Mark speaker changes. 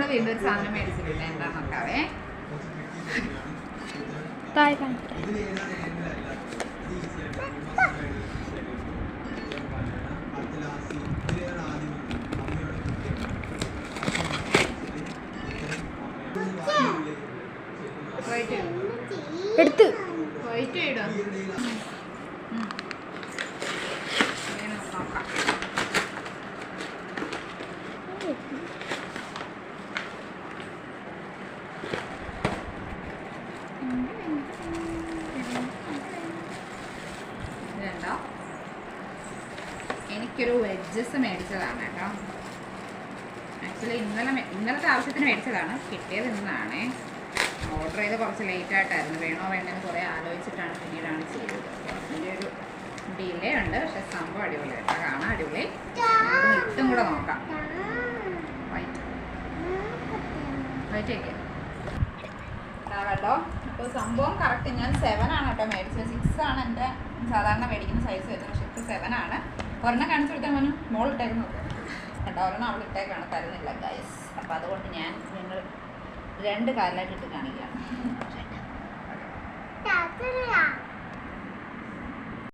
Speaker 1: നമ്മൾ വീണ്ടും ഒരു സാധനം മേടിച്ചിട്ടുണ്ട്. എന്താ നോക്കാവേ.
Speaker 2: എടുത്ത്
Speaker 1: വൈറ്റ് ഇടും. നോക്കാം. ഇതുണ്ടോ, എനിക്കൊരു വെഡ്ജസ് മേടിച്ചതാണ് കേട്ടോ. ആക്ച്വലി ഇന്നലത്തെ ആവശ്യത്തിന് മേടിച്ചതാണ്. കിട്ടിയത് ഇന്നാണേ. ഓർഡർ ചെയ്ത് കുറച്ച് ലേറ്റായിട്ടായിരുന്നു. വേണോ വേണ്ടെന്ന് കുറേ ആലോചിച്ചിട്ടാണ് പിന്നീടാണ് ചെയ്തത്. അതിൻ്റെ ഒരു ഡിലേ ഉണ്ട്. പക്ഷെ സംഭവം അടിപൊളി കേട്ടോ, കാണാൻ അടിപൊളി. ഇട്ടും കൂടെ നോക്കാം. വൈറ്റ് വൈറ്റ് ഒക്കെ കേട്ടോ. അപ്പോൾ സംഭവം കറക്റ്റ് ഞാൻ 7 ആണ് കേട്ടോ മേടിച്ചത്. 6 ആണ് എൻ്റെ സാധാരണ മേടിക്കുന്ന സൈസ് വരുന്നത്. പക്ഷെ ഇപ്പോൾ 7 ആണ്. ഒരെണ്ണം കാണിച്ചു കൊടുത്താൽ മോനും മോൾ ഇട്ടേക്ക് നോക്കാം കേട്ടോ. ഒരെണ്ണം അവൾ ഇട്ടേക്കാണ്, തരുന്നില്ല ഗൈസ്. അപ്പോൾ അതുകൊണ്ട് ഞങ്ങൾ 2 കാലിലായിട്ട് ഇട്ട് കാണിക്കുകയാണ്.